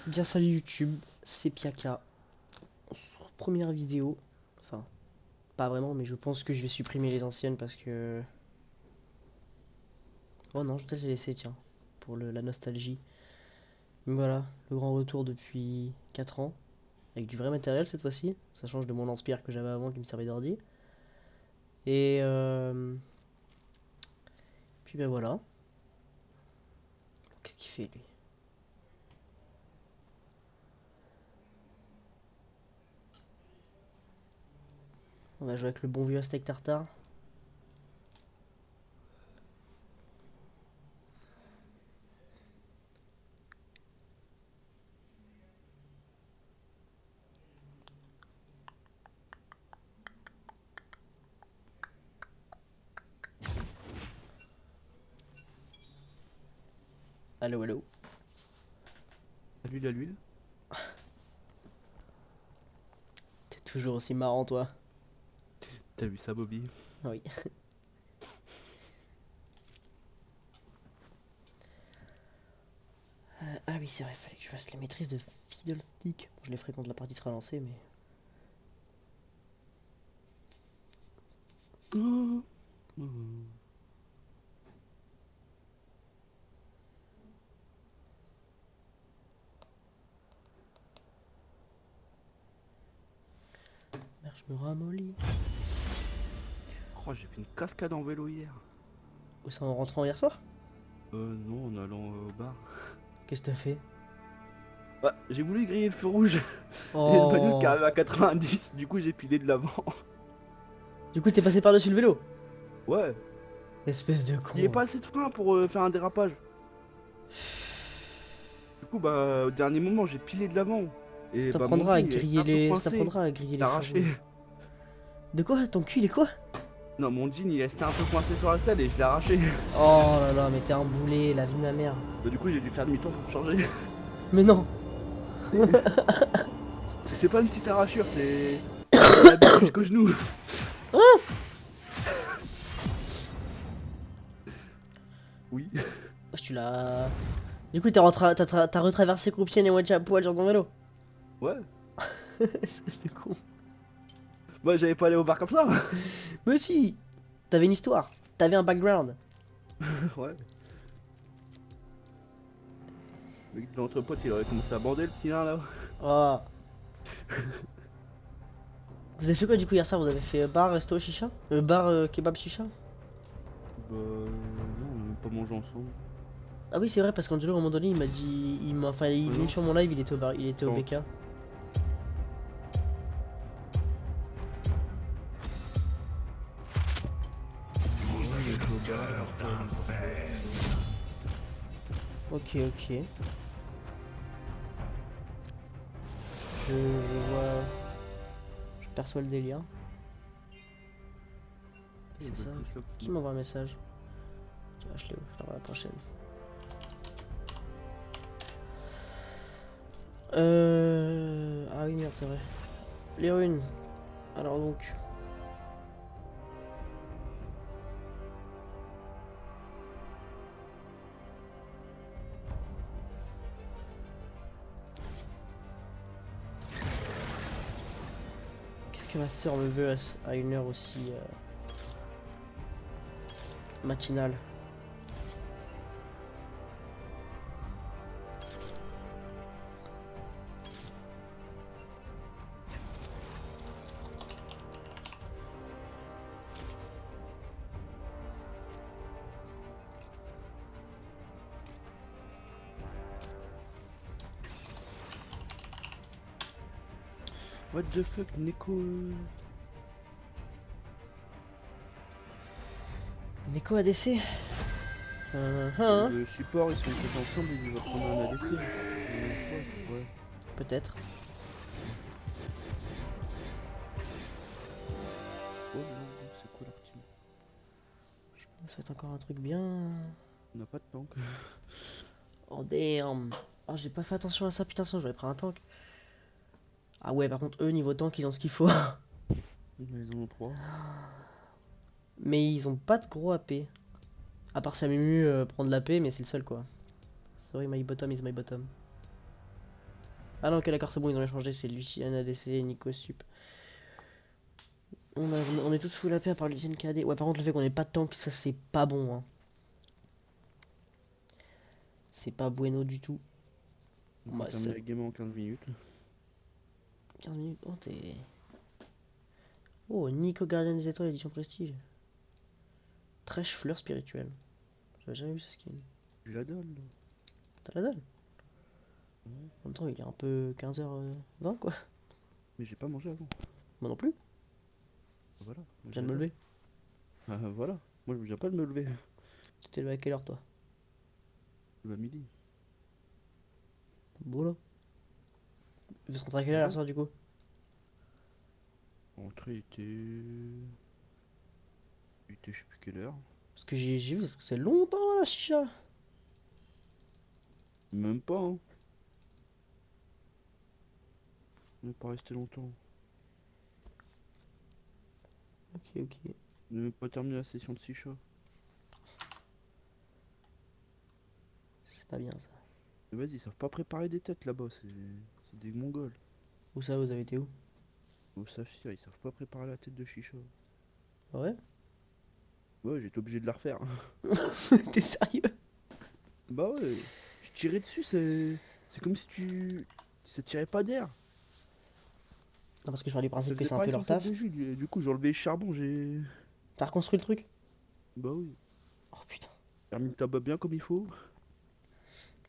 Bien salut YouTube, c'est Piaka. Première vidéo, enfin pas vraiment mais je pense que je vais supprimer les anciennes parce que... Oh non, je vais peut-être les laisser tiens, pour la nostalgie. Mais voilà, le grand retour depuis 4 ans, avec du vrai matériel cette fois-ci. Ça change de mon lance-pierre que j'avais avant qui me servait d'ordi. Et puis ben voilà. Qu'est-ce qu'il fait lui? On va jouer avec le bon vieux steak tartare. Allo allo. À l'huile. T'es toujours aussi marrant toi. T'as vu ça, Bobby? Oui. Ah oui c'est vrai, fallait que je fasse les maîtrises de Fiddlestick. Bon, je les ferai quand la partie sera lancée mais... Oh. Oh. Merde, je me ramollis. Oh, j'ai fait une cascade en vélo hier. Où ça en rentrant hier soir? Non, en allant au bar. Qu'est-ce que t'as fait? Bah, j'ai voulu griller le feu rouge. Et une bagnole qui Oh. arrive à 90, du coup j'ai pilé de l'avant. Du coup t'es passé par-dessus le vélo? Ouais, Espèce de il n'y avait con. pas assez de frein pour faire un dérapage. Du coup, bah, au dernier moment, j'ai pilé de l'avant. Ça Et bah, mon t'apprendra à jean, il restait griller un peu les... Ça coincé. t'apprendra à griller Il les a feux arraché. rouges. De quoi? Ton cul il est quoi? Non, mon jean, il restait un peu coincé sur la selle et je l'ai arraché. Oh là là, mais t'es un boulet, la vie de ma mère. Bah, du coup, j'ai dû faire demi-tour pour changer. Mais non. C'est pas une petite arrachure, c'est. Ça m'habite jusqu'au genou. Oui. Tu l'as... Du coup t'as retraversé Compiègne et moitié à poil sur ton vélo. Ouais. Espèce de con. Moi, j'avais pas allé au bar comme ça. Mais si. T'avais une histoire. T'avais un background. Ouais. Le mec de l'entrepote, il aurait commencé à bander le petit nain là. Oh. Vous avez fait quoi du coup hier soir? Vous avez fait bar, resto, chicha? Bar, kebab, chicha? Bah, non, on a même pas mangé ensemble. Ah oui c'est vrai parce qu'Angelo à un moment donné il m'a dit... Enfin il est Ah venu non. sur mon live, il était au bar, il était au Quand BK. ouais, il était au bar, après, on est parti boire. Ok ok. Je vois... Je perçois le délire. Ils C'est ça. veulent tous là pour Qui moi. m'envoie un message? Tiens, je l'ai où? Je la prochaine. Ah oui, merde, c'est vrai. Les runes. Alors donc. Qu'est-ce que ma soeur me veut à une heure aussi matinale? What the fuck, Neko? Nico ADC? Hein. Le support, ils sont tous ensemble, ils vont prendre un ADC. La même fois. Ouais. Peut-être. Oh, c'est quoi leur team? Ça va être encore un truc bien. On n'a pas de tank. Oh damn. Oh, j'ai pas fait attention à ça, putain, sinon j'aurais pris un tank. Ah ouais, par contre, eux, niveau tank, ils ont ce qu'il faut. Ils en ont 3. Mais ils ont pas de gros AP. À part Samumu prendre l'AP, mais c'est le seul quoi. Sorry, my bottom is my bottom. Ah non, ok, d'accord, c'est bon, ils ont échangé. C'est Lucien ADC et Nico Sup. On est tous full AP à part Lucien KD. Ouais, par contre, le fait qu'on ait pas de tank, ça c'est pas bon. Hein. C'est pas bueno du tout. On peut Bah, ça... terminer la game en 15 minutes. 15 minutes. Oh, t'es. Oh, Nico Gardien des Étoiles, édition Prestige. Trèche fleur spirituelle. J'avais jamais vu ce skin. Je la donne là. T'as la dalle? Ouais. En même temps, il est un peu 15h20 quoi. Mais j'ai pas mangé avant. Moi non plus, Voilà, je moi, je viens de la me donne. lever. Ah, voilà, moi je viens pas de me lever. Tu t'es levé à quelle heure toi? Le midi. Voilà. Tu vas rentrer à quelle heure hier Voilà. soir du coup? Entrée était. Il était je sais plus quelle heure. Parce que j'ai vu, parce que c'est longtemps la chicha. Même pas, hein. On n'est pas resté longtemps. Ok, ok. On n'a même pas terminé la session de 6 chats. C'est pas bien ça. Mais vas-y, ils savent pas préparer des têtes là-bas, c'est des mongols. Où ça, vous avez été où? Au Saphir, ils savent pas préparer la tête de chicha. Ah ouais? Ouais, j'étais obligé de la refaire. T'es sérieux? Bah ouais, je tirais dessus, c'est comme si tu. Ça tirait pas d'air. Non, parce que je pars du Ça principe que faisait c'est un peu pareil leur sur celle taf. de Jules. Du coup, j'ai enlevé les charbons, j'ai. T'as reconstruit le truc? Bah oui, Oh putain. j'ai remis le tabac bien comme il faut.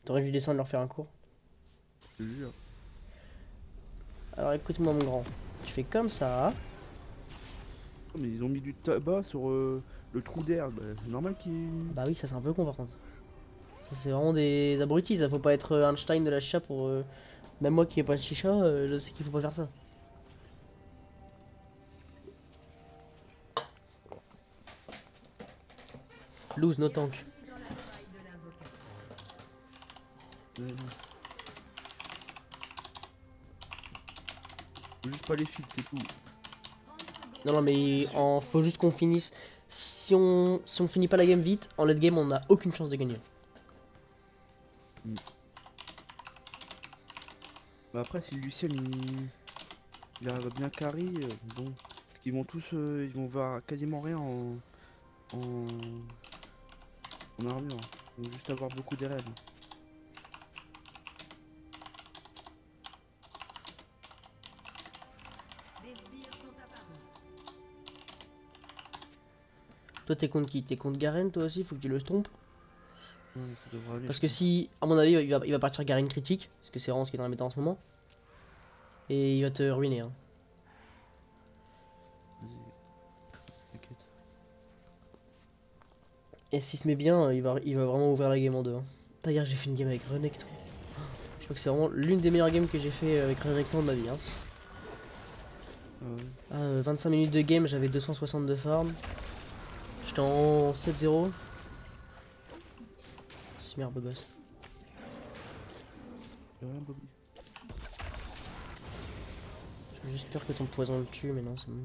T'aurais dû descendre leur faire un cours. Je te jure. Alors écoute-moi mon grand. Tu fais comme ça. Oh, mais ils ont mis du tabac sur le trou d'air. Bah, c'est normal qu'ils. Bah oui, ça c'est un peu con par contre. Ça c'est vraiment des abrutis, ça faut pas être Einstein de la chicha pour... Même moi qui ai pas de chicha, je sais qu'il faut pas faire ça. Lose no tank. Ouais, non. Faut juste pas les feeds, c'est tout. Non non mais faut juste qu'on finisse. Si on finit pas la game vite, en late game on a aucune chance de gagner. Mm. Bah après, si Lucien il arrive à bien carry, bon. Parce qu'ils vont tous. Ils vont voir quasiment rien en armure. Ils vont juste avoir beaucoup d'RL. Toi t'es contre qui? T'es contre Garen toi aussi? Faut que tu le stompes. Ouais, ça devrait aller, Parce je que pense. si, à mon avis, il va partir Garen critique. Parce que c'est vraiment ce qui est dans la méta en ce moment. Et il va te ruiner. Hein. Vas-y, t'inquiète. Et s'il se met bien, il va vraiment ouvrir la game en deux. Hein. D'ailleurs j'ai fait une game avec Renekton. Je crois que c'est vraiment l'une des meilleures games que j'ai fait avec Renekton de ma vie. Hein. Ah ouais. Ah, 25 minutes de game, j'avais 260 de farm. J'étais en 7-0. C'est merde, boss. Y'a rien, Bobby. J'ai juste peur que ton poison le tue, mais non, c'est bon.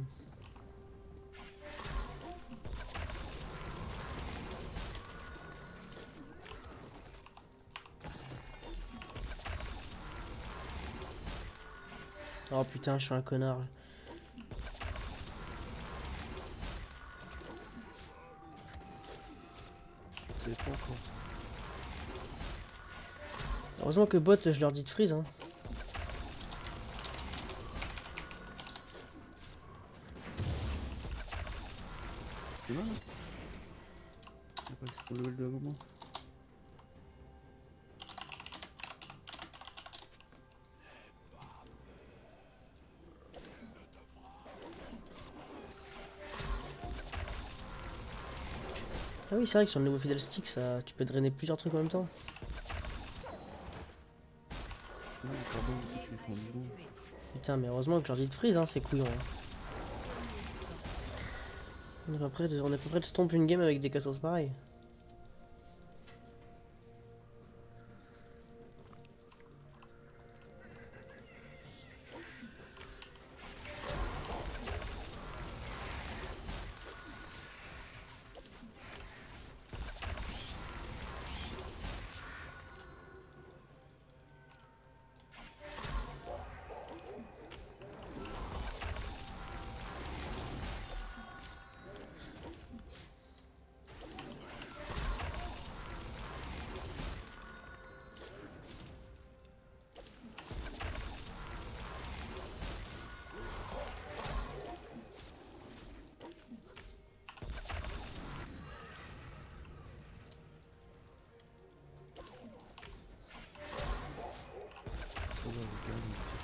Oh putain, je suis un connard. Je sais pas encore. Heureusement que bot, je leur dis de freeze. Hein. C'est mal, hein. On va passer pour le level de moment. Ah oui, c'est vrai que sur le nouveau Fiddle Stick, ça, tu peux drainer plusieurs trucs en même temps. Ouais, pardon, tu fais en bon. Putain, mais heureusement que je leur dis de freeze, hein, c'est couillon. Hein. On est à peu près de stomp une game avec des cassos pareils.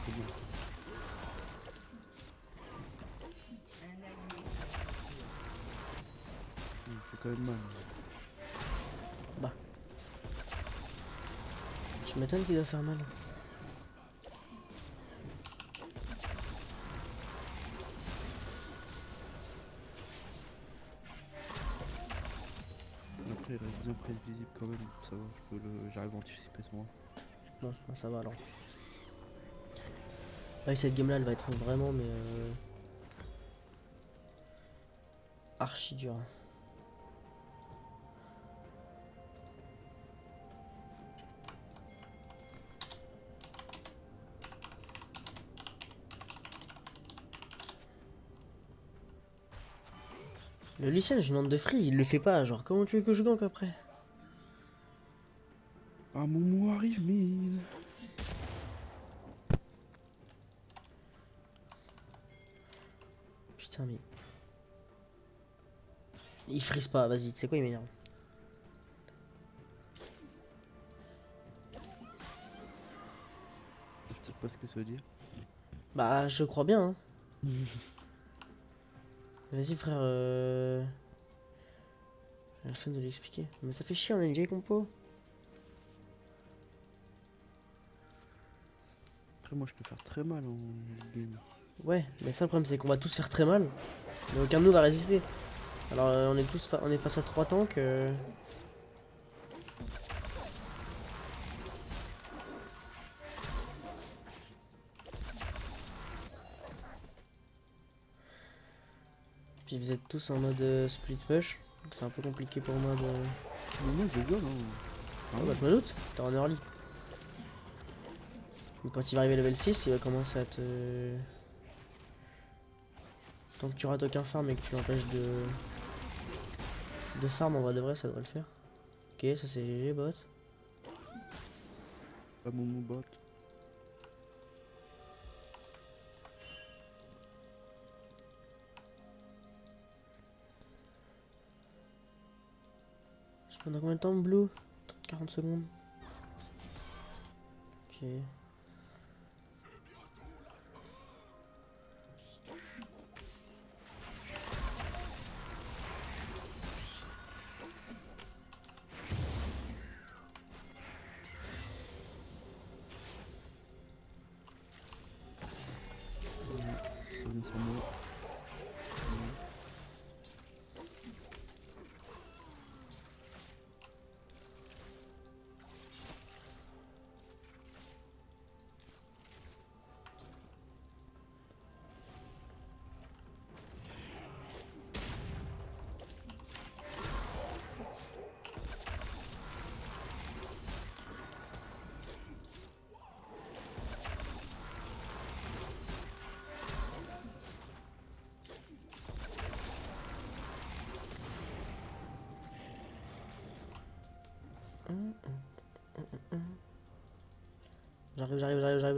très bon. Il fait quand même mal. Bah. Je m'étonne qu'il doit faire mal. Après, il reste bien prévisible quand même. Ça va, j'arrive à anticiper son rang. Bon, bah ça va alors. Ouais, cette game là elle va être vraiment mais archi dure. Le Lee Sin, je lui demande de freeze, il le fait pas. Genre, comment tu veux que je gank après? Ah, mon mot arrive, mais. Putain, mais. Il freeze pas, vas-y, tu sais quoi, il m'énerve. Je sais pas ce que ça veut dire. Bah, je crois bien, hein. Vas-y, frère. J'ai la flemme de l'expliquer. Mais ça fait chier, on a une vieille compo. Après, moi, je peux faire très mal en game. Ouais, mais ça, le problème, c'est qu'on va tous faire très mal. Mais aucun de nous va résister. Alors, on est tous on est face à 3 tanks. Puis vous êtes tous en mode split push. Donc c'est un peu compliqué pour moi de. Mais moi, je rigole, hein. Ah bah, je me doute, t'es en early. Mais quand il va arriver level 6, il va commencer à te. Tant que tu rates aucun farm et que tu l'empêches de farm en vrai de vrai, ça devrait le faire. Ok, ça c'est GG bot. Pas mon mot bot. Je prends dans combien de temps blue? 40 secondes. Ok. Ça vient sur moi.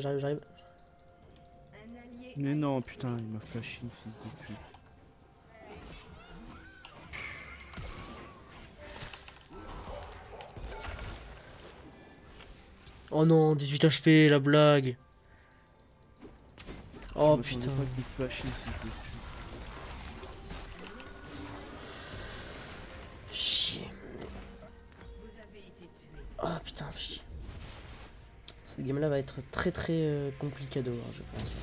J'arrive. Mais non, putain, il m'a flashé une fille de pute. Oh non, 18 HP, la blague. Oh Je putain. m'attendais pas qu'il me flash une fille de pute. Chier. Oh putain, chier. Cette game là va être très complicado, hein, je pense.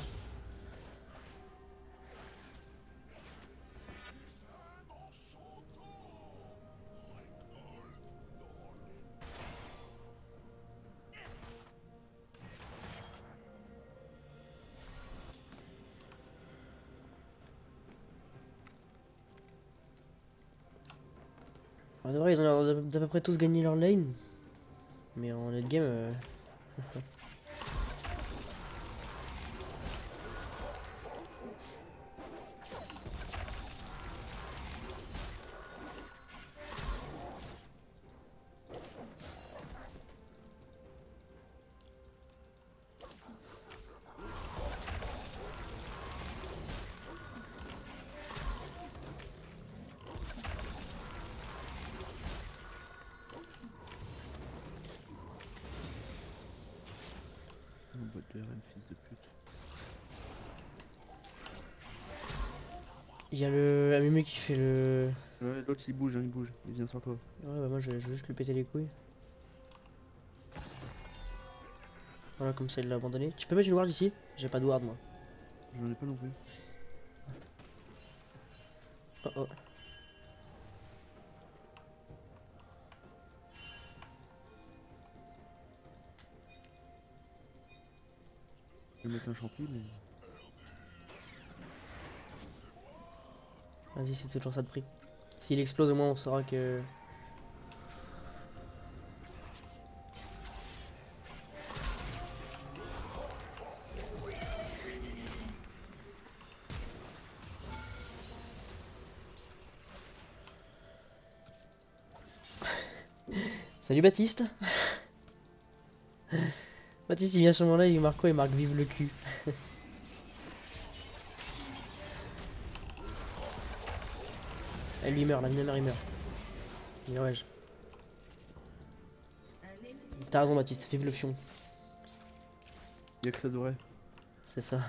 En vrai, ils ont l'air d'à peu près tous gagné leur lane. Mais en late game. boîte de RN, fils de pute. Il y a le Amumu qui fait le... Ouais, l'autre il bouge, hein, il bouge. Il vient sur toi. Ouais, bah moi je vais juste lui péter les couilles. Voilà, comme ça il l'a abandonné. Tu peux mettre une ward ici? J'ai pas de ward moi. J'en ai pas non plus. Oh oh. Je vais mettre un champi, mais. Vas-y, c'est toujours ça de prix. S'il explose au moins on saura que... Salut Baptiste. Baptiste il vient sur mon live, il marque quoi? Il marque vive le cul. Elle lui meurt, la mère il meurt. Mais ouais, t'as raison Baptiste, vive le fion. Y'a que ça devrait. C'est ça.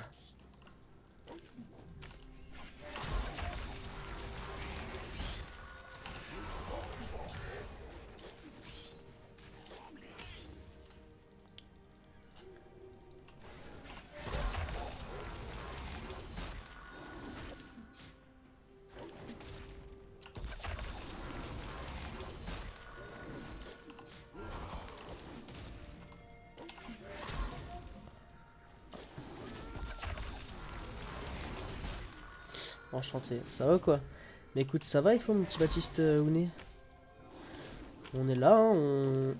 Enchanté. Ça va quoi? Mais écoute, ça va et toi mon petit Baptiste Ouné? On est là, hein,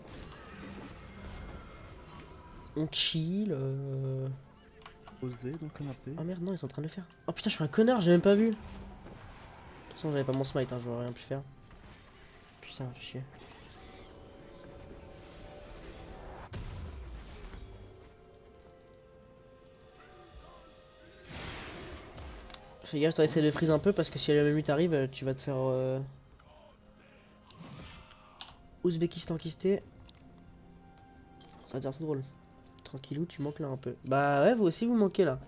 on chill. Posé dans le canapé. Oh merde, non, ils sont en train de le faire. Oh putain, je suis un connard, j'ai même pas vu. De toute façon, j'avais pas mon smite, hein, j'aurais rien pu faire. Putain, fais chier. Fais gaffe, toi essayer de freeze un peu parce que si la même t'arrive, tu vas te faire Ouzbékistan kisté. Ça va dire tout drôle. Tranquillou, tu manques là un peu. Bah ouais, vous aussi vous manquez là.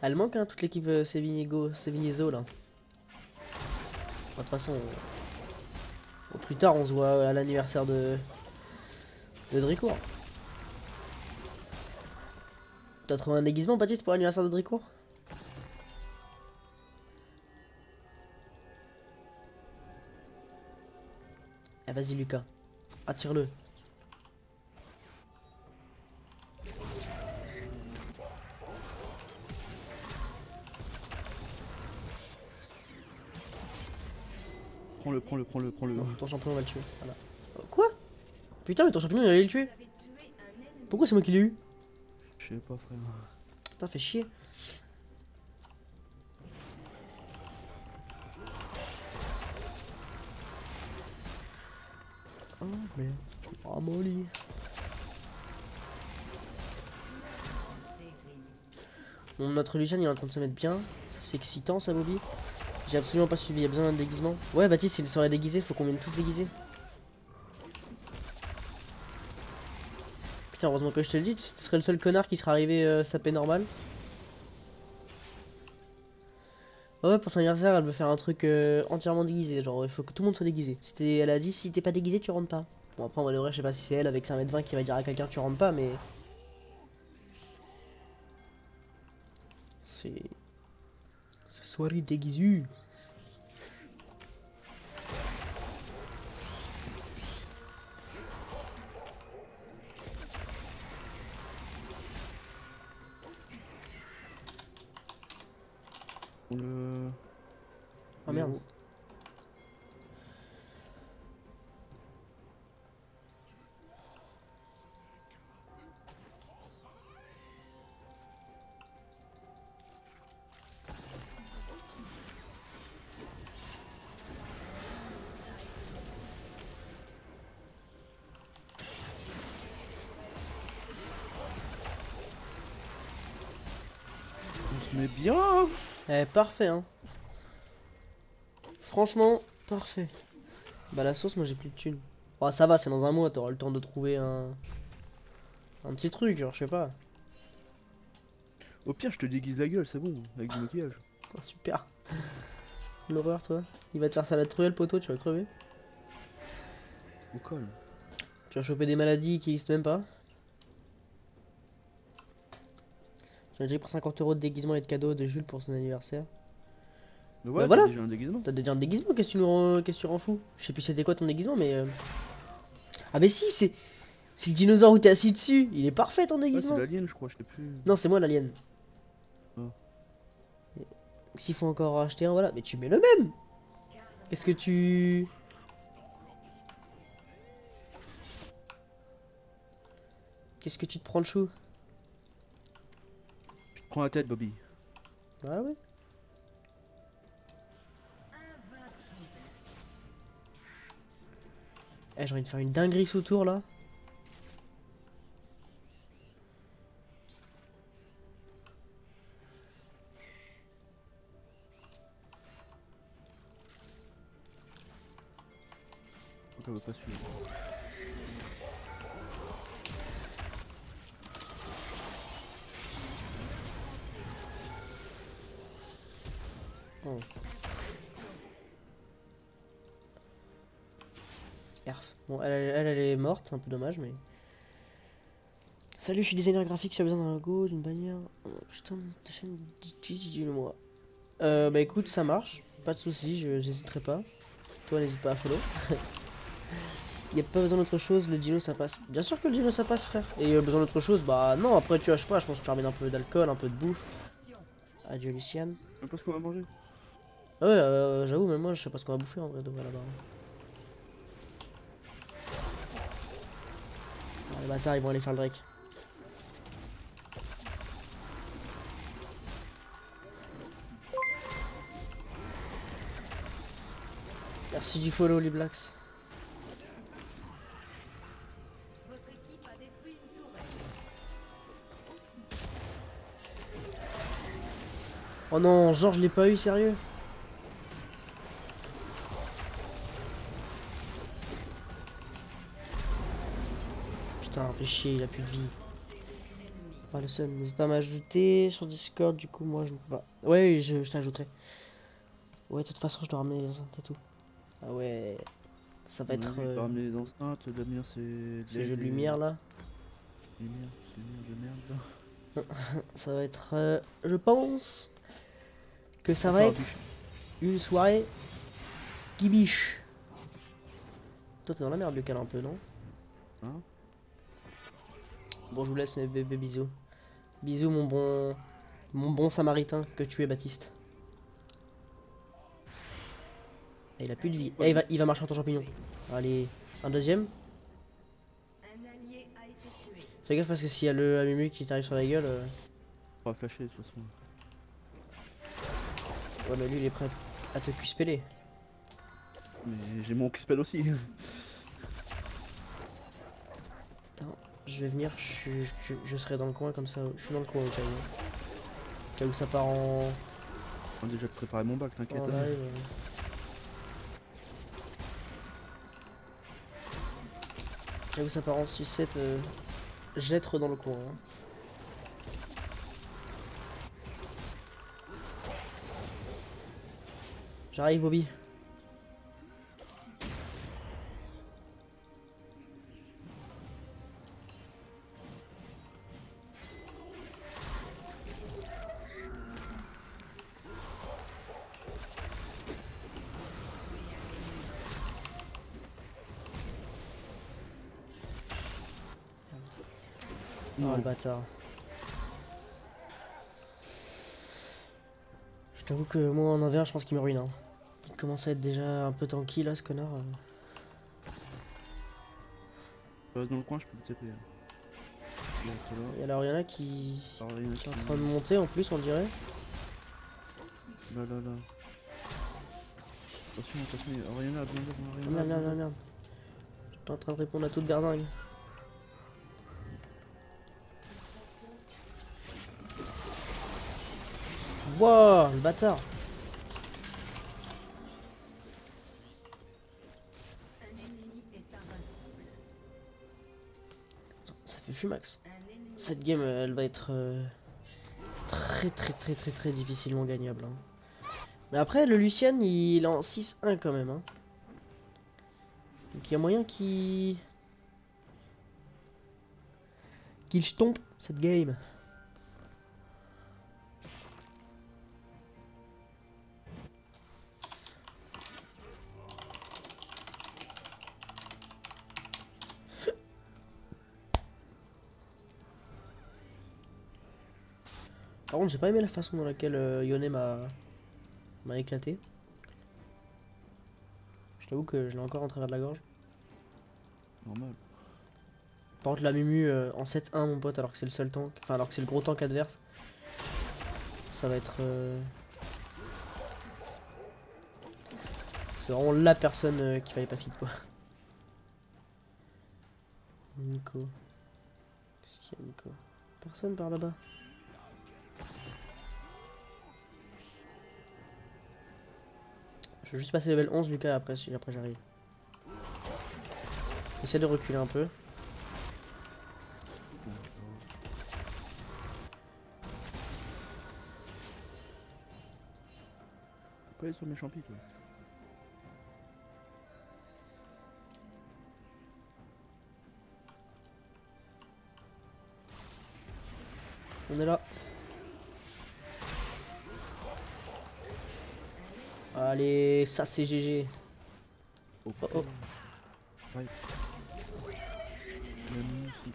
Elle manque hein, toute l'équipe Sevignezo là. De toute façon, au plus tard on se voit à l'anniversaire de Dricourt. T'as trouvé un déguisement Baptiste pour l'anniversaire de Dricourt? Eh vas-y Lucas, attire-le. Prends-le. Non, ton champion on va le tuer. Voilà. Quoi? Putain mais ton champion il allait le tuer. Pourquoi c'est moi qui l'ai eu? Je sais pas, frère. Putain fait chier. Oh merde, oh molly. Bon, notre Lucian il est en train de se mettre bien. Ça c'est excitant ça Bobby. J'ai absolument pas suivi, il y a besoin d'un déguisement. Ouais Baptiste c'est une soirée déguisée, faut qu'on vienne tous déguisés. Putain heureusement que je te le dis, tu serais le seul connard qui serait arrivé saper normal. Ouais pour son anniversaire elle veut faire un truc entièrement déguisé, genre il faut que tout le monde soit déguisé. Elle a dit si t'es pas déguisé tu rentres pas. Bon après en vrai je sais pas si c'est elle avec 5m20 qui va dire à quelqu'un tu rentres pas mais... C'est soirée déguisée. Oh merde. On se met bien. Eh parfait hein. Franchement parfait. Bah la sauce moi j'ai plus de thunes. Oh, ça va, c'est dans un mois, t'auras le temps de trouver un petit truc, genre, je sais pas. Au pire, je te déguise la gueule, c'est bon, avec du maquillage. Oh, super. L'horreur, toi. Il va te faire ça à la truelle, poteau, tu vas crever. Au col. Tu vas choper des maladies qui existent même pas. J'en ai déjà pris 50 € de déguisement et de cadeaux de Jules pour son anniversaire. Mais Bah ouais, voilà. t'as déjà un déguisement. T'as déjà un déguisement, qu'est-ce que tu rends fou? Je sais plus c'était quoi ton déguisement, mais... Ah mais si, c'est le dinosaure où t'es assis dessus. Il est parfait ton Ouais, c'est déguisement. l'alien, je crois, je sais plus. Non, c'est moi l'alien. Ah. S'il faut encore acheter un, voilà. Mais tu mets le même. Qu'est-ce que tu... Qu'est-ce que tu te prends le chou? Prends la tête, Bobby. Ah ouais. Eh, j'ai envie de faire une dinguerie sous tour là. Pourquoi elle va pas suivre? Oh. Erf. Bon, elle est morte, c'est un peu dommage, mais... Salut, je suis designer graphique, tu as besoin d'un logo, d'une bannière... Oh, putain, ta chaîne, dis-le-moi. Bah écoute, ça marche, pas de soucis, j'hésiterai pas. Toi, n'hésite pas à follow. Y a pas besoin d'autre chose, le dino ça passe. Bien sûr que le dino ça passe, frère. Et besoin d'autre chose, bah non, après tu vois, je sais pas, je pense que tu ramènes un peu d'alcool, un peu de bouffe. Adieu, Luciane. Je sais pas ce qu'on va manger. Ah ouais, j'avoue, même moi je sais pas ce qu'on va bouffer en vrai de vrai là-bas. Ah, les bâtards ils vont aller faire le Drake. Merci du follow les Blacks. Oh non, genre je l'ai pas eu, sérieux. Putain, fait chier, il a plus de vie. Ah, le seul, n'hésite pas à m'ajouter sur Discord, du coup moi je ne peux pas. Ouais, je t'ajouterai. Ouais, de toute façon je dois ramener les enceintes et tout. Ah ouais, ça va être... Je vais ramener les enceintes, l'avenir c'est de ces l'aide jeux de et... lumière là. Lumière, c'est lumière de merde là. Ça va être, je pense que ça On va va faire un être bûcher. une soirée qui biche. Toi t'es dans la merde Lucas un peu non? Hein? Bon je vous laisse mes bébés bisous. Bisous mon bon samaritain que tu es Baptiste. Et il a plus de vie. Ouais, Eh, il va marcher en ton champignon. Allez, un deuxième. Fais gaffe parce que s'il y a le Amumu qui t'arrive sur la gueule. on va flasher de toute façon. Ouais mais lui il est prêt à te cuispeler. Mais j'ai mon spell aussi. Attends, je vais venir, je serai dans le coin comme ça. Je suis dans le coin au cas où. Au cas où ça part en... On a déjà préparé mon bac, t'inquiète. en live. Au cas où ça part en sucette, jettre dans le coin. Hein. J'arrive Bobby. Oh Non. le bâtard. Je t'avoue que moi en 1v1 je pense qu'il me ruine. Hein. Il commence à être déjà un peu tanky là ce connard. Reste dans le coin, je peux te taper. Et alors il y en a qui... Alors, il y en a qui est en train de monter en plus on dirait. Là. Attention, il y a rien là, bien Merde, merde, merde. J'étais en train de répondre à toute berzingue. Wouah, le bâtard. fait Fumax. Cette game, elle va être très difficilement gagnable. Hein. Mais après, le Lucian, il est en 6-1 quand même. Hein. Donc il y a moyen qu'il stompe cette game. Par contre, j'ai pas aimé la façon dans laquelle Yone m'a éclaté. Je t'avoue que je l'ai encore en travers de la gorge. Normal. Par contre, la Mumu en 7-1, mon pote, alors que c'est le seul tank, enfin, alors que c'est le gros tank adverse, ça va être. C'est vraiment la personne qui fallait pas fit quoi. Nico. Qu'est-ce qu'il y a, Nico? Personne par là-bas. Je vais juste passer level 11, Lucas, après j'arrive. Essaie de reculer un peu. Pas aller sur mes champis, toi. On est là. Allez, ça c'est GG. Oh, Oh oh. Ouais. La nuit aussi.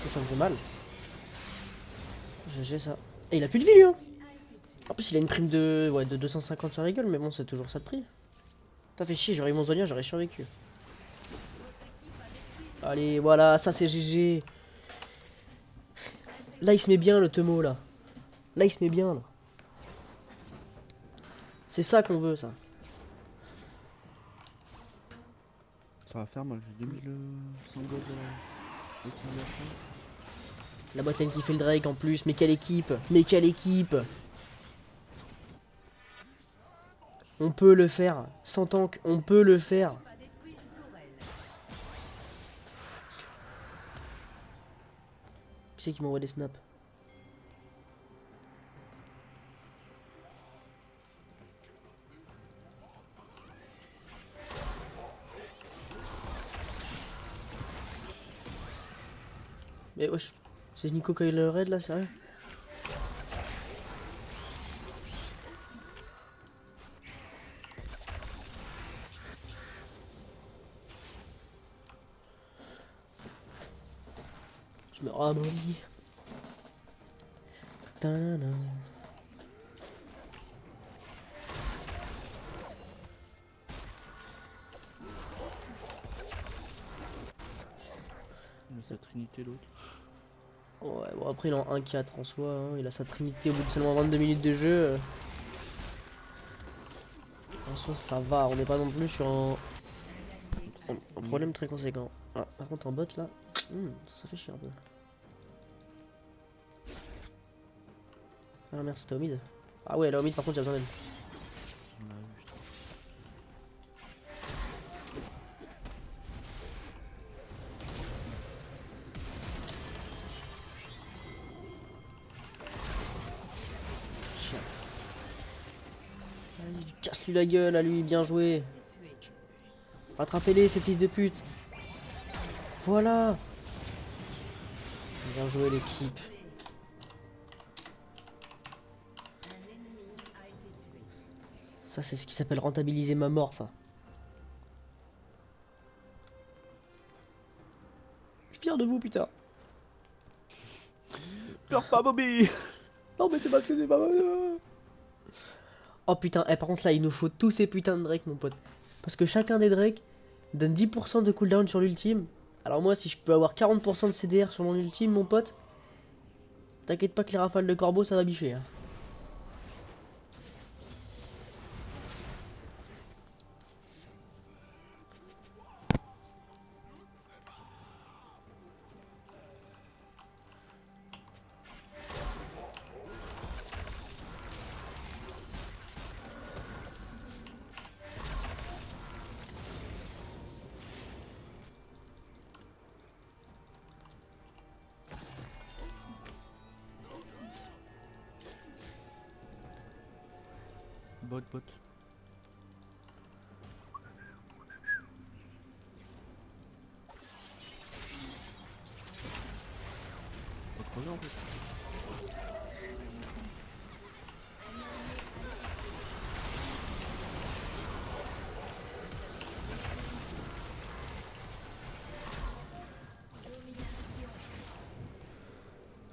Ça faisait mal. GG ça. Et il a plus de vie lui hein. En plus il a une prime de, ouais, de 250 sur la gueule, mais bon c'est toujours ça de prix. T'as fait chier, j'aurais eu mon Zonia, j'aurais survécu. Allez, voilà, ça c'est GG. Là il se met bien le Temo là. Là il se met bien là. C'est ça qu'on veut ça. Ça va faire mal, j'ai 2100 gold d'utilisation. La botlane qui fait le Drake en plus, mais quelle équipe. Mais quelle équipe. On peut le faire. Sans tank, on peut le faire. Qui c'est qui m'envoie des snaps? Mais wesh, c'est Nico Kyler Red là, sérieux? Je me rends à mon lit. Tadam. Il a sa trinité l'autre. Ouais, bon après il est en 1-4 en soi, hein. Il a sa trinité au bout de seulement 22 minutes de jeu. En soi ça va, on n'est pas non plus sur un problème très conséquent. Ah, par contre en bot là, ça fait chier un peu. Ah merde c'était au mid. Ah ouais elle est au mid par contre j'ai besoin d'aide. On l'a vu, je trouve. Allez, casse-lui la gueule à lui, bien joué. Rattrapez-les ces fils de pute. Voilà. Bien joué l'équipe. Ça c'est ce qui s'appelle rentabiliser ma mort ça. Je suis fier de vous putain. Pleure pas Bobby. Non mais c'est parce que c'est pas mal. Oh putain, par contre là il nous faut tous ces putains de Drake mon pote. Parce que chacun des Drake donne 10% de cooldown sur l'ultime. Alors moi si je peux avoir 40% de CDR sur mon ultime mon pote, t'inquiète pas que les rafales de corbeau ça va bicher. Hein. Bot, bot. Pas crever en fait.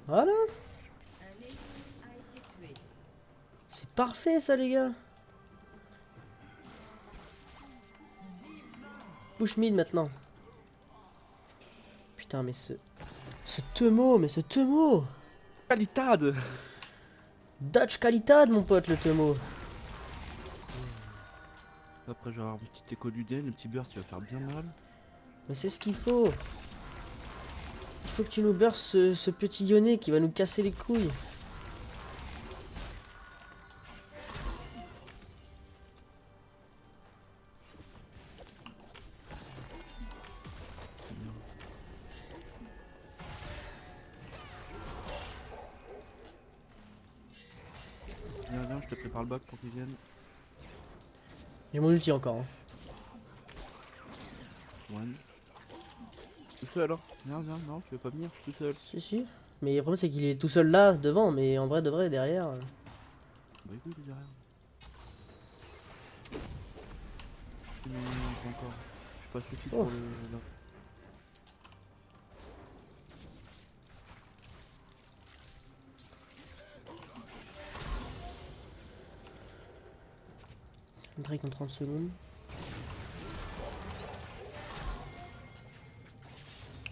Voilà. C'est parfait ça les gars. Push mid maintenant. Putain mais ce Teemo, mais ce Teemo. Qualitad. Dutch qualitad mon pote le Teemo. Après je vais avoir un petit écho du den, le petit burst qui va faire bien mal. Mais c'est ce qu'il faut. Il faut que tu nous burst ce petit Yone qui va nous casser les couilles. Viens, viens, je te prépare le bac pour qu'ils viennent. J'ai mon ulti encore. Hein. One. Tout seul hein. Viens, viens, non, tu veux pas venir, je suis tout seul. Si si. Mais le problème c'est qu'il est tout seul là devant, mais en vrai de vrai derrière. Bah écoute, il est derrière. Non, non, pas encore. Je passe le fil Oh. pour le... là. Drake en 30 secondes.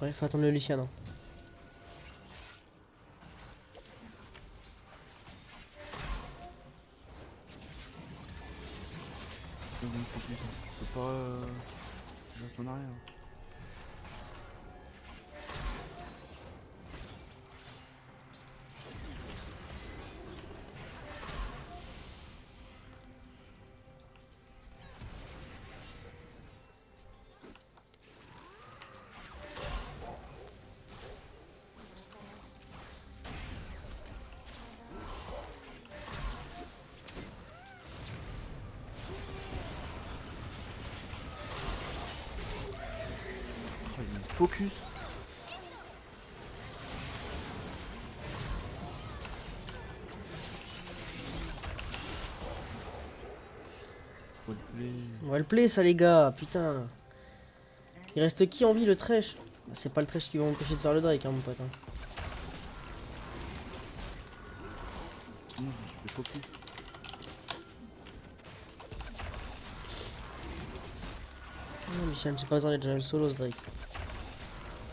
Ouais, faut attendre le Lucian. Hein. Je peux pas... Je reste en arrière. Oh, il me focus. Faut le play. On va le play ça les gars, putain. Il reste qui en vie le Thresh? C'est pas le Thresh qui va m'empêcher de faire le Drake hein mon pote. Hein. Non, je fais focus. Non Michel, j'ai pas besoin d'être déjà le solo ce Drake.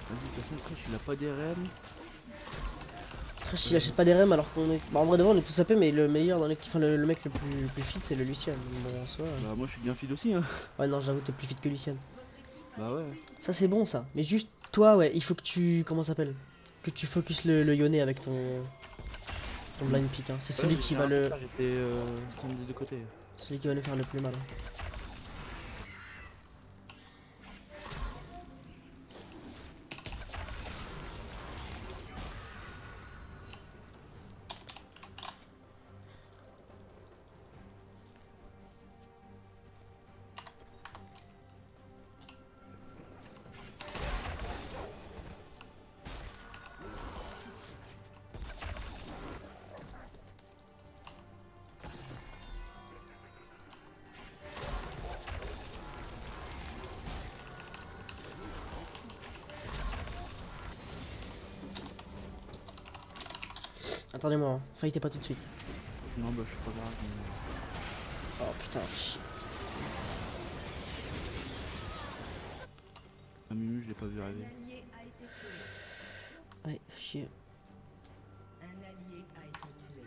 Vas-y, de toute façon, le Crash il a pas d'RM. Thresh il achète pas des rems alors qu'on est... Bah en vrai de vrai on est tous AP mais le meilleur dans l'équipe, enfin le mec le plus fit c'est le Lucian. Bon en soi... Bah, moi je suis bien feed aussi, hein. Ouais non j'avoue t'es plus fit que Lucian. Bah, ouais. Ça c'est bon ça. Mais juste toi ouais, il faut que tu... Comment ça s'appelle? Que tu focus le Yone avec ton blind pick. Hein. C'est celui qui va le... J'étais des deux côtés. Celui qui va nous faire le plus mal. Hein. Attendez-moi, hein. Fightez pas tout de suite. Non, bah, je suis pas grave. Mais... Oh putain, Un Mimu, je l'ai pas vu arriver. ouais, chier. Un allié a été tué.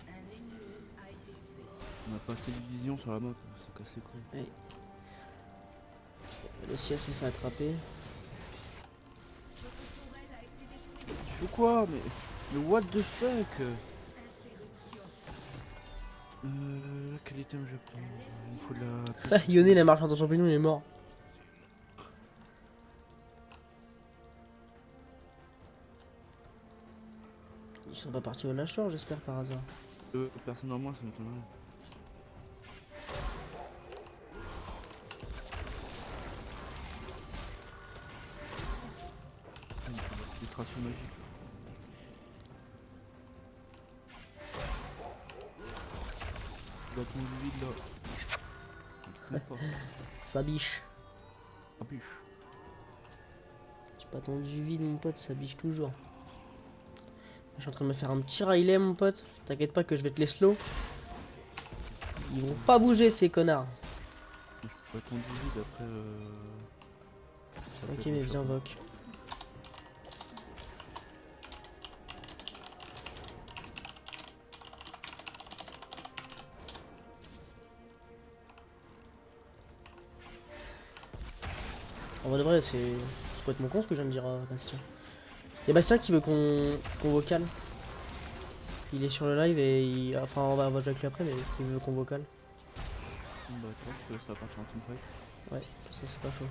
Un ennemi a été tué. On a pas assez de vision sur la map, c'est cassé quoi. Le Sia s'est fait attraper. Tu fais quoi? Mais what the fuck? Quel item je prends? Il me faut de la... Yone il a marché dans ton champignon, il est mort. Ils sont pas partis au Nashor, j'espère par hasard. Personne en moins, ça m'étonnerait. Filtration magique. Bâton du vide là. Même pas. Ça biche. Ah biche. J'ai pas tendu vide mon pote, ça biche toujours. Je suis en train de me faire un petit Riley mon pote. T'inquiète pas que je vais te les slow. Ils vont pas bouger ces connards. Bâton du vide après. Ça peut Ok être mais le viens chapeau. Voc. En vrai de vrai c'est complètement con ce que je viens de dire à Bastien. Y'a Bastien qui veut qu'on vocal. Il est sur le live et enfin on va jouer avec lui après mais il veut qu'on vocal. Bah attends, parce que là ça va partir en teamfight. Ouais, ça c'est pas faux.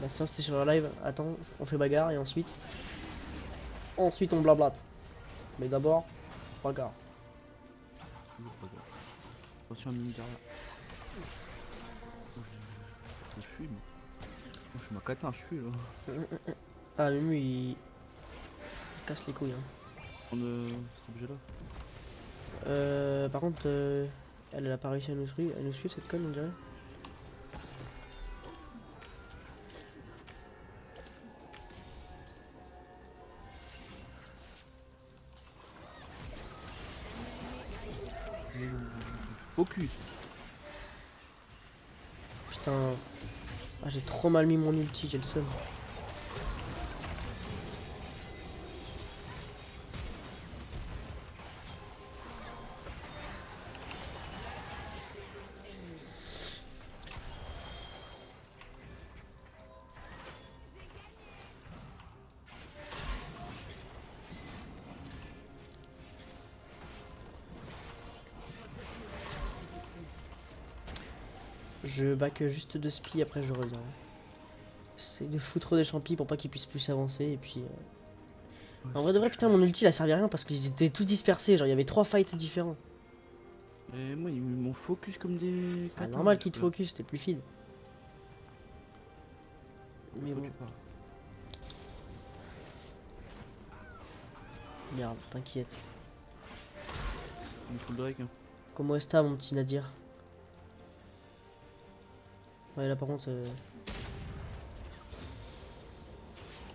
Bastien c'était sur le live, attends, on fait bagarre et ensuite on blablate. Mais d'abord, bagarre. Toujours pas grave. Attention à mine derrière. Oh, je fuis moi. Oh, je suis ma catin, je fuis là. Ah Mumu il casse les couilles hein. Prendre cet objet là. Par contre, elle a pas réussi à nous suivre cette conne, on dirait. Focus. Putain, ah, j'ai trop mal mis mon ulti, j'ai le seum. Je back juste de spi, après je reviens. C'est de foutre des champis pour pas qu'ils puissent plus s'avancer et puis... En vrai de vrai, putain, mon ulti il a servi à rien parce qu'ils étaient tous dispersés, genre il y avait 3 fights différents. Et moi ils m'ont focus comme des Ah, catins. normal qu'ils te focus, c'était plus feed. Mais bon, merde, t'inquiète. Il faut le Drake hein. Comment est-ce mon petit Nadir? Ouais, là par contre...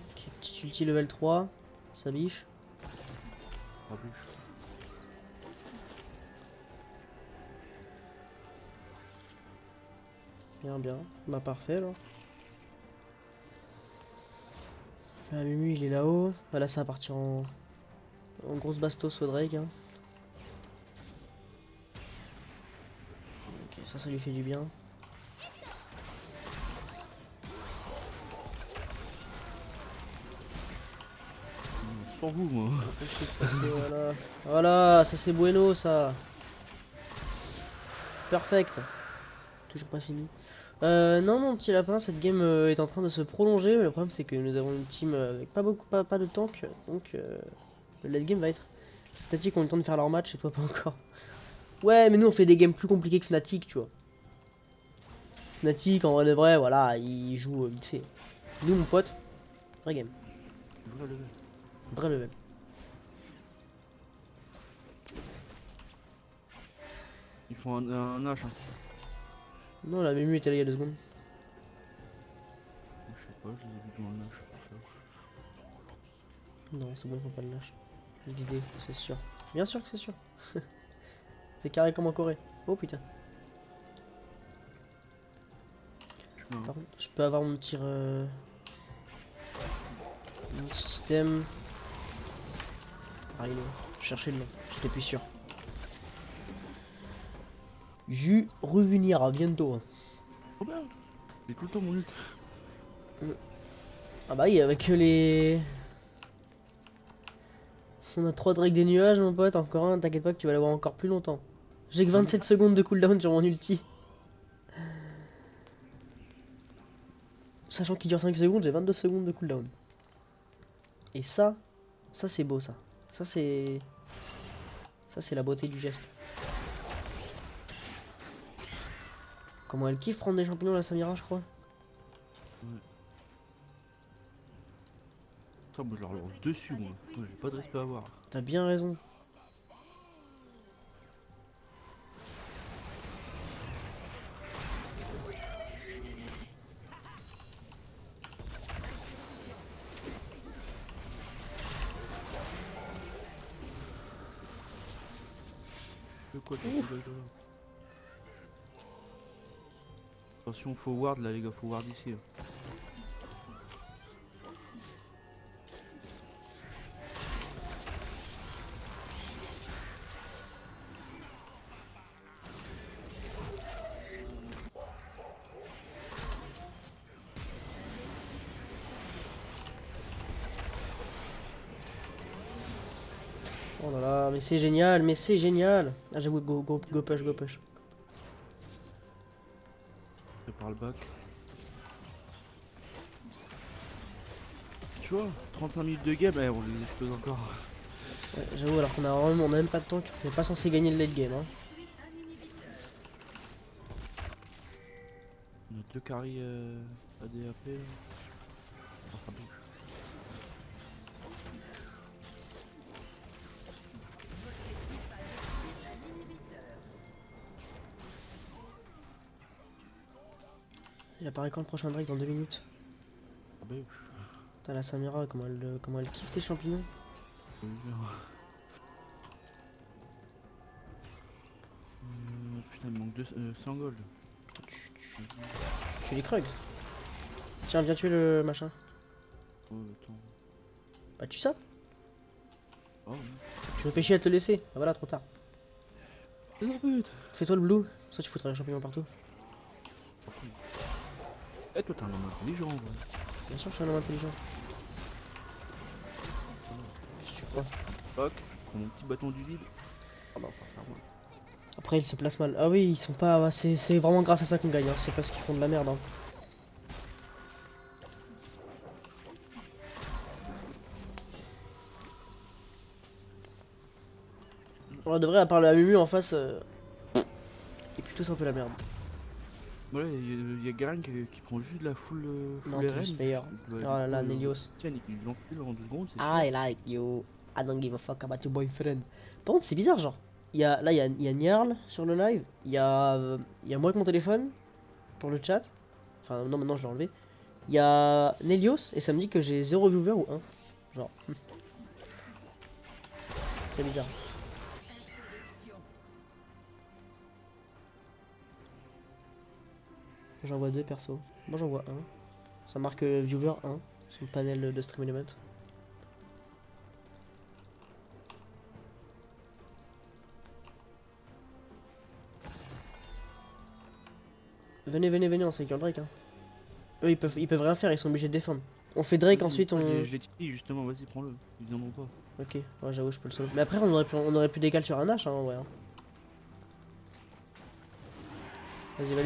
Ok, petit ulti level 3, ça biche. Ah biche. Bien, bien. Bah parfait alors. Ah, Mumu il est là-haut. Bah, là ça va partir en grosse bastos au Drake. Hein. Ok, ça lui fait du bien. Sans vous moi. Je vais passer, voilà. Voilà, ça c'est bueno ça. Perfect. Toujours pas fini. Non mon petit lapin, cette game est en train de se prolonger, mais le problème c'est que nous avons une team avec pas de tank, donc le late game va être Fnatic ont le temps de faire leur match et toi pas encore. Ouais mais nous on fait des games plus compliqués que Fnatic tu vois. Fnatic en vrai de vrai voilà il joue vite fait. Nous mon pote, vrai game, Vrai level. vrai level. Ils font un H hein. Non la Mimu était là il y a 2 secondes. Je sais pas, je les ai vus dans le H pour ça. Non c'est bon ils font pas de lâche. L'idée c'est sûr. Bien sûr que c'est sûr. C'est carré comme en Corée. Oh putain. Je mets un. Par contre, je peux avoir mon tir mon petit système. Ah il est. Chercher le nom, j'étais plus sûr. Je revenir à bientôt. Oh merde. J'ai tout le temps mon ult. Ah bah oui avec les. On a 3 drakes des nuages mon pote, encore un, t'inquiète pas que tu vas l'avoir encore plus longtemps. J'ai que 27 secondes de cooldown sur mon ulti. Sachant qu'il dure 5 secondes, j'ai 22 secondes de cooldown. Et ça c'est beau ça. Ça Ça, c'est la beauté du geste. Comment elle kiffe prendre des champignons, la Samira, je crois. Ça, moi je leur lance dessus, moi. Moi, j'ai pas de respect à avoir. T'as bien raison. De quoi t'as fait là? Attention, faut ward là, les gars, faut ward ici. Là. Oh là là, mais c'est génial, mais c'est génial. Ah, j'avoue, go push, go push. Prépare le bac. Tu vois, 35 minutes de game, on les explose encore. Ouais, j'avoue, alors qu'on a vraiment, on a même pas de temps, on n'est pas censé gagner le late game. Hein. On a deux carries ADAP là. Oh, ça bouge. Il apparaît quand le prochain break dans 2 minutes. Ah bah, T'as la Samira, comment elle kiffe les champignons. Putain, il me manque 100 gold. Tu les Krugs. Tiens, viens tuer le machin. Oh, attends. Bah tu sapes. Oh, ouais. Tu me fais chier à te laisser. Ah voilà, trop tard. C'est un but. Fais-toi le blue. Ça tu foutras les champignons partout. Eh, toi, t'es un homme intelligent, ouais. Bien sûr, je suis un homme intelligent. Qu'est-ce que tu crois? Fuck, prends mon petit bâton du vide. Ah bah, ça va faire mal. Après, ils se placent mal. Ah oui, ils sont pas. C'est vraiment grâce à ça qu'on gagne. Hein. C'est parce qu'ils font de la merde. Hein. On devrait, à part la Mumu en face, et puis tous un peu la merde. Ouais, il y a Garen qui prend juste la full Non, RN. plus player. Oh là là, Nelios. Tiens, il l'encule en 2 secondes, c'est I like you. I don't give a fuck about your boyfriend. Par contre, c'est bizarre, genre. Là, il y a Niarl sur le live. Il y a moi avec mon téléphone pour le chat. Enfin, non, maintenant je l'ai enlevé. Il y a Nelios et ça me dit que j'ai 0 viewer ou 1. Genre. Très bizarre. J'en vois 2 persos. Moi j'en vois 1. Ça marque viewer 1 sur le panel de Stream Element. Venez, on secure Drake. Hein. Eux ils peuvent rien faire, ils sont obligés de défendre. On fait Drake, ensuite on. Je l'ai dit justement, vas-y, prends-le. Ils viendront pas. Ok, ouais, j'avoue, je peux le solo. Mais après, on aurait pu décaler sur un H, hein, en vrai. Hein. Vas-y, va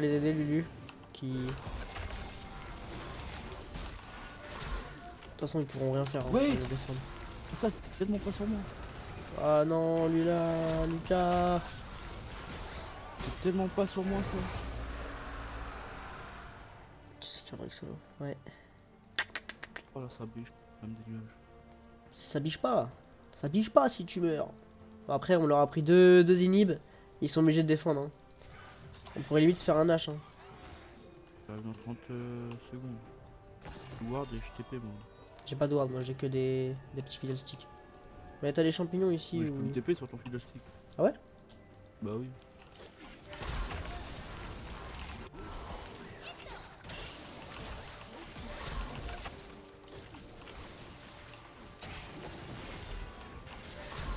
les aider, Lulu. Qui. De toute façon, ils pourront rien faire. Hein, Ouais. pour les défendre. Ça, c'était tellement pas sur moi. Ah non, Lucas. C'est tellement pas sur moi, ça. C'est vrai que solo. Ouais. Oh là, ça bûche, même des nuages. Ça biche pas. Ça biche pas si tu meurs. Bon, après, on leur a pris deux inhibs. Ils sont obligés de défendre. Hein. On pourrait limite se faire un H. Hein. J'arrive dans 30 secondes. Ward et JTP, moi. J'ai pas de ward, moi j'ai que des petits fiddle sticks. Mais t'as des champignons ici Oui, je peux ou... me TP sur ton fiddle stick. Ah ouais? Bah oui.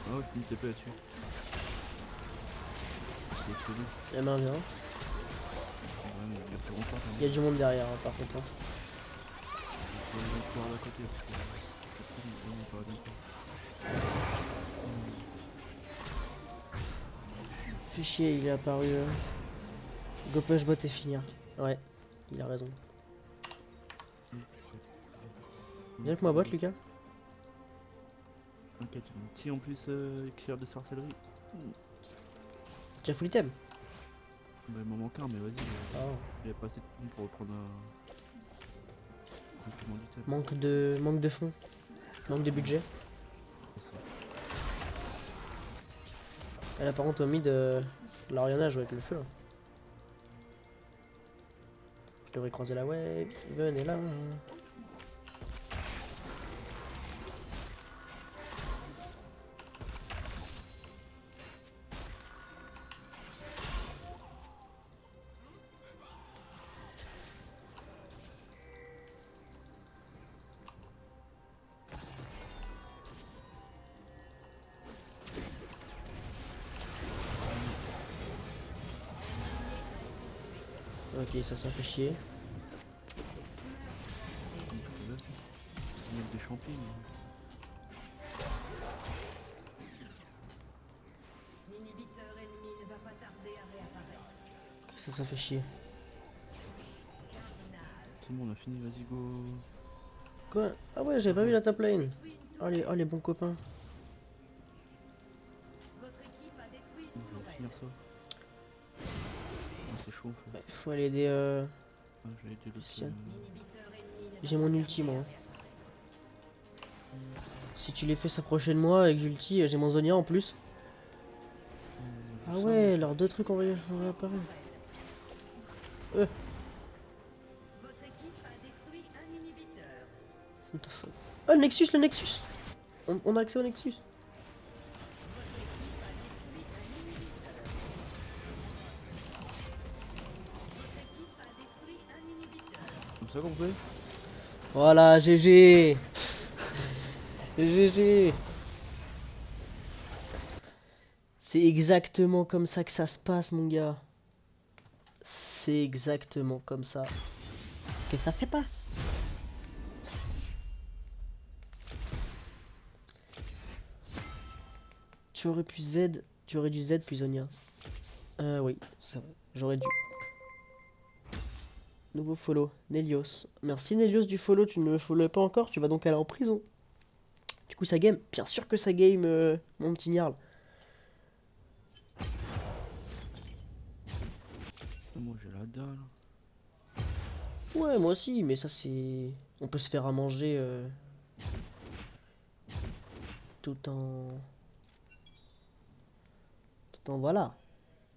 Ah ouais, je peux me TP là-dessus. C'est bon. La main vient. Ouais, mais il y a plus longtemps quand Il même. y a du monde derrière hein, par contre. Hein. Il y a un couloir d'à côté. Parce que... on est pas bien sûr. Fais chier, il est apparu. Go push bot et finir. Ouais, il a raison. Viens avec moi bot Lucas. T'inquiète, j'ai mon petit en plus écrire de sorcellerie. Tu as full item? Bah, il m'en manque un, mais vas-y. Ah. J'avais pas assez de temps pour reprendre un complément d'item. Manque de fonds. Manque de budget. C'est ça. Et là par contre au mid, l'Ariana joue avec le feu là. Je devrais croiser la wave. Venez là. Ok, ça fait chier. Il y a des champignons. L'inhibiteur ennemi ne va pas tarder à réapparaître. Ça fait chier. C'est bon, on a fini, vas-y, go. Quoi? Ah ouais, j'avais pas vu la top lane. Oh les bons copains. Votre équipe a détruit On une va tourelle. finir ça. Ah, c'est chaud en fait. Ouais, faut aller aider. Ah, j'allais dire l'autre. Tiens. L'inhibiteur ennemi ne va J'ai pas mon tarder ulti moi. à hein. réapparaître. Si tu les fais s'approcher de moi avec Julti, j'ai mon Zonia en plus. Ah ouais, leurs deux trucs ont réapparu. Votre équipe a détruit un inhibiteur. What the fuck? Oh le Nexus, le Nexus! On a accès au Nexus. Votre équipe a détruit un inhibiteur. Comme ça qu'on fait? Voilà, GG! GG! C'est exactement comme ça que ça se passe, mon gars. C'est exactement comme ça que ça se passe. Tu aurais pu Z, tu aurais dû Z puis Zonia. Oui, c'est vrai, j'aurais dû. Nouveau follow, Nelios. Merci Nelios du follow, tu ne me follow pas encore, tu vas donc aller en prison. Du coup ça game, bien sûr que ça game, mon petit Niarl. Moi j'ai la dalle. Ouais, moi aussi, mais ça c'est... On peut se faire à manger tout en... Tout en voilà.